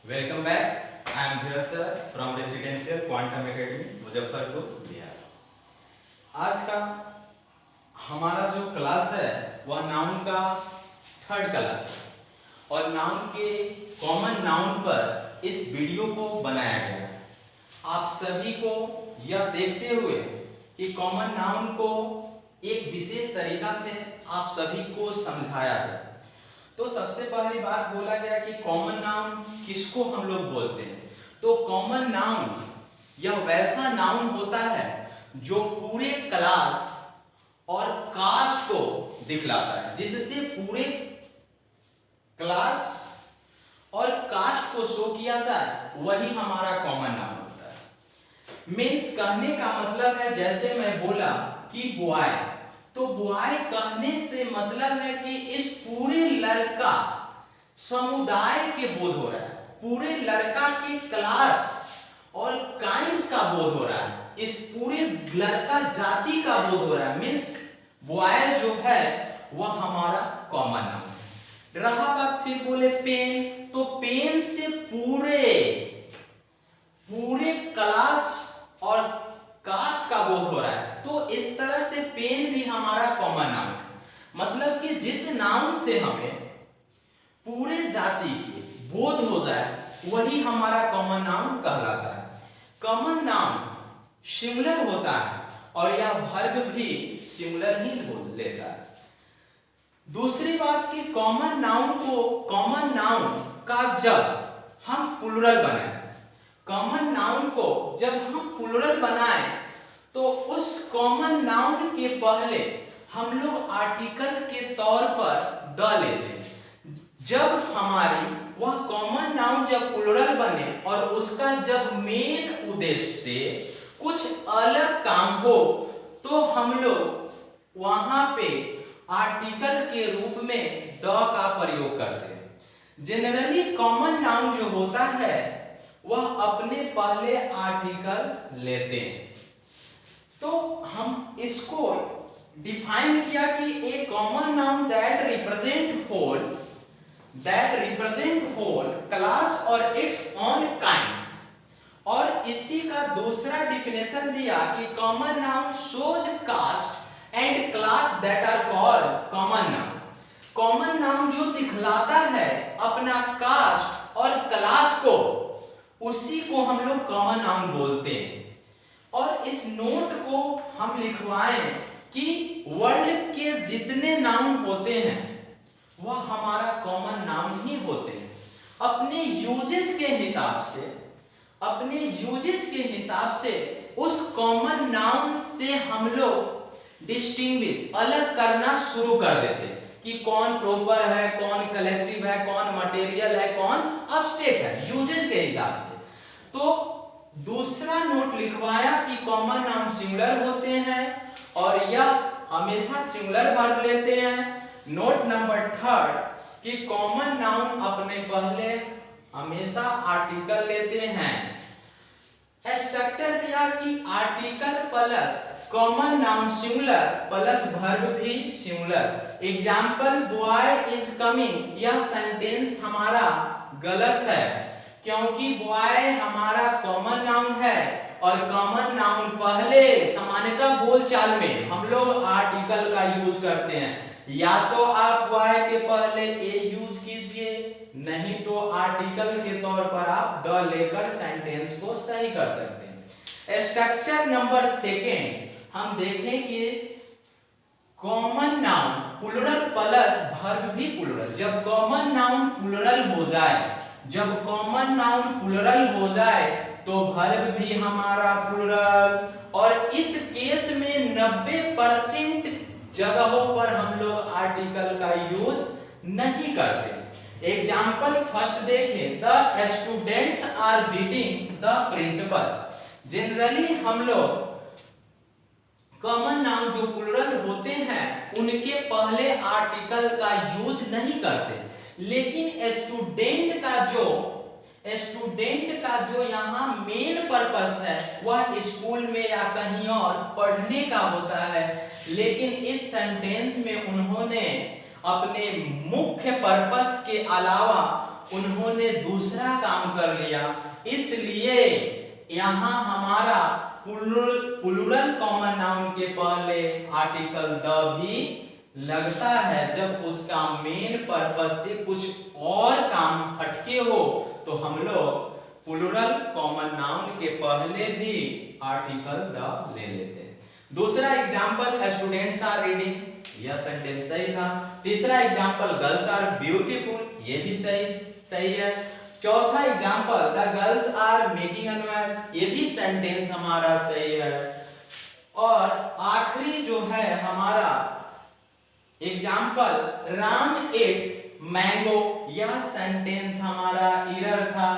Welcome back. I am Dheeraj sir from residential quantum academy Muzaffarpur Bihar. आज का हमारा जो क्लास है वह नाउन का थर्ड क्लास है और नाउन के कॉमन नाउन पर इस वीडियो को बनाया गया है। आप सभी को यह देखते हुए कि कॉमन नाउन को एक विशेष तरीका से आप सभी को समझाया जाए, तो सबसे पहली बात बोला गया कि कॉमन नाउन किसको हम लोग बोलते हैं। तो कॉमन नाउन यह वैसा नाउन होता है जो पूरे क्लास और कास्ट को दिखलाता है, जिससे पूरे क्लास और कास्ट को शो किया जाए, वही हमारा कॉमन नाउन होता है। मीन्स कहने का मतलब है, जैसे मैं बोला कि बॉय, तो बॉय कहने से मतलब है कि इस पूरे लड़का समुदाय के बोध हो रहा है, पूरे लड़का के क्लास और काइंड्स का बोध हो रहा है, इस पूरे लड़का जाति का बोध हो रहा है। मीन्स बॉय जो है वह हमारा कॉमन नाउन है। रहा बात फिर बोले पेन, तो पेन से पूरे क्लास और कास्ट का बोध हो रहा है, तो इस तरह से पेन भी हमारा कॉमन नाउन है। मतलब कि जिस नाउन से हमें पूरे जाति के बोध हो जाए, वही हमारा कॉमन नाउन कहलाता है। कॉमन नाउन सिंगुलर होता है और यह वर्ब भी सिंगुलर ही लेता है। दूसरी बात कि कॉमन नाउन का जब हम प्लुरल बनाए, कॉमन नाउन को जब हम प्लुरल बनाए, तो उस कॉमन नाउन के पहले हम लोग आर्टिकल के तौर पर द लेते हैं। जब हमारी वह कॉमन नाउन जब प्लुरल बने और उसका जब मेन उद्देश्य से कुछ अलग काम हो, तो हम लोग वहां पे आर्टिकल के रूप में द का प्रयोग करते हैं। जनरली कॉमन नाउन जो होता है वह अपने पहले आर्टिकल लेते हैं। तो हम इसको डिफाइन किया कि a common noun that represent whole class और इट्स ओन काइंड्स। और इसी का दूसरा डिफिनेशन दिया कि common noun shows caste and class that are called common noun. Common noun जो दिखलाता है अपना कास्ट और क्लास को, उसी को हम लोग कॉमन नाउन बोलते हैं। और इस नोट को हम लिखवाएं कि वर्ल्ड के जितने नाउन होते हैं वह हमारा कॉमन नाउन ही होते हैं। अपने यूजेज के हिसाब से उस कॉमन नाउन से हम लोग डिस्टिंग्विश अलग करना शुरू कर देते हैं कि कौन प्रॉपर है, कौन कलेक्टिव है, कौन मटेरियल है, कौन अब्स्ट्रैक्ट है, यूजेज के हिसाब से। तो दूसरा नोट लिखवाया कि कॉमन नाउन सिंगुलर होते हैं और यह हमेशा सिंगुलर वर्ब लेते हैं। नोट नंबर थर्ड कि कॉमन नाउन अपने पहले हमेशा आर्टिकल लेते हैं। स्ट्रक्चर दिया कि article plus common noun singular plus verb भी singular. Example boy is coming, यह सेंटेंस हमारा गलत है क्योंकि बॉय हमारा कॉमन नाउन है और कॉमन नाउन पहले सामान्यतः बोलचाल में हम लोग आर्टिकल का यूज करते हैं। या तो आप बॉय के पहले ए यूज कीजिए, नहीं तो आर्टिकल के तौर पर आप द लेकर सेंटेंस को सही कर सकते हैं। स्ट्रक्चर नंबर सेकेंड हम देखें कि common noun plural plus verb भी प्लुरल। जब कॉमन नाउन प्लुरल हो जाए तो वर्ब भी हमारा प्लुरल। और इस केस में 90% जगहों पर हम लोग आर्टिकल का यूज नहीं करते। एग्जाम्पल फर्स्ट देखें, the students are beating the principal. Generally हम लोग कॉमन नाउन जो प्लुरल होते हैं उनके पहले आर्टिकल का यूज नहीं करते, लेकिन स्टूडेंट का जो यहाँ मेन पर्पस है वह स्कूल में या कहीं और पढ़ने का होता है। लेकिन इस सेंटेंस में उन्होंने अपने मुख्य पर्पस के अलावा उन्होंने दूसरा काम कर लिया, इसलिए यहां हमारा प्लूरल कॉमन नाउन के पहले आर्टिकल द भी लगता है। जब उसका मेन पर्पस से कुछ और काम हटके हो तो हम लोग प्लूरल कॉमन नाउन के पहले भी आर्टिकल द ले लेते हैं। दूसरा एग्जांपल, स्टूडेंट्स आर रीडिंग, यह सेंटेंस सही था। तीसरा एग्जांपल, गर्ल्स आर ब्यूटीफुल, ये भी सही है। चौथा example, the girls are making a noise, ये भी सेंटेंस हमारा सही है। और आखिरी जो है हमारा एग्जांपल, राम एट्स मैंगो, यह सेंटेंस हमारा एरर था,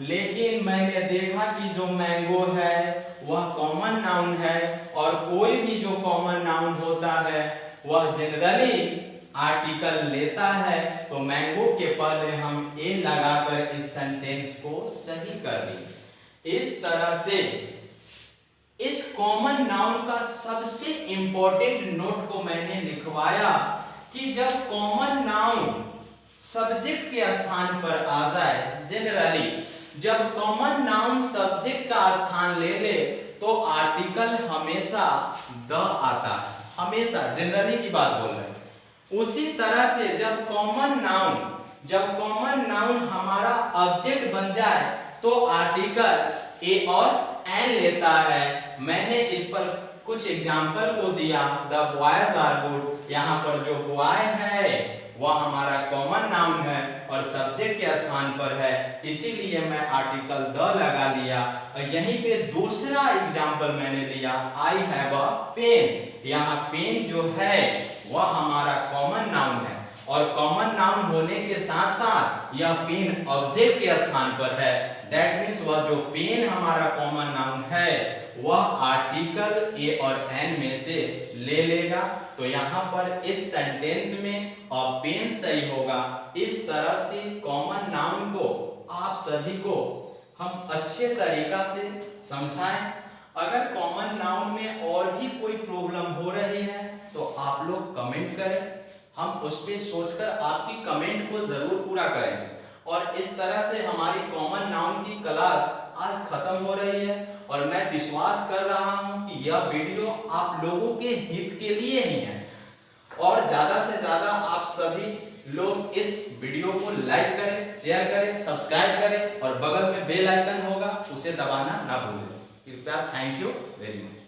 लेकिन मैंने देखा कि जो मैंगो है वह कॉमन नाउन है और कोई भी जो कॉमन नाउन होता है वह जनरली आर्टिकल लेता है, तो मैंगो के पहले हम ए लगाकर इस सेंटेंस को सही कर दिए। इस तरह से इस कॉमन नाउन का सबसे इंपॉर्टेंट नोट को मैंने लिखवाया कि जब कॉमन नाउन सब्जेक्ट के स्थान पर आ जाए, जनरली जब कॉमन नाउन सब्जेक्ट का स्थान ले ले तो आर्टिकल हमेशा द आता है, हमेशा, जनरली की बात बोल रहे हैं। उसी तरह से जब कॉमन नाउन हमारा ऑब्जेक्ट बन जाए तो आर्टिकल ए और एन लेता है। मैंने इस पर कुछ एग्जाम्पल को दिया, द बॉयज आर गुड, यहाँ पर जो बॉय है वह हमारा कॉमन नाउन है और सब्जेक्ट के स्थान पर है, इसीलिए मैं आर्टिकल द लगा लिया। और यहीं पे दूसरा एग्जाम्पल मैंने लिया, आई हैव अ पेन, यहाँ पेन जो है वह हमारा कॉमन नाउन है और कॉमन नाउन होने के साथ साथ यह पेन ऑब्जेक्ट के स्थान पर है। दैट मीन्स वह जो पेन हमारा कॉमन नाउन है वह आर्टिकल ए और एन में से ले लेगा, तो यहाँ पर इस सेंटेंस में पेन सही होगा। इस तरह से कॉमन नाउन को आप सभी को हम अच्छे तरीका से समझाएं। अगर कॉमन नाउन में और भी कोई प्रॉब्लम हो रही है तो आप लोग कमेंट करें, हम उस पर सोचकर आपकी कमेंट को जरूर पूरा करें। और इस तरह से हमारी कॉमन नाउन की क्लास आज खत्म हो रही है और मैं विश्वास कर रहा हूं कि यह वीडियो आप लोगों के हित के लिए ही है और ज्यादा से ज्यादा आप सभी लोग इस वीडियो को लाइक करें, शेयर करें, सब्सक्राइब करें और बगल में बेल आइकन होगा उसे दबाना ना भूलें। कृपया, थैंक यू वेरी मच।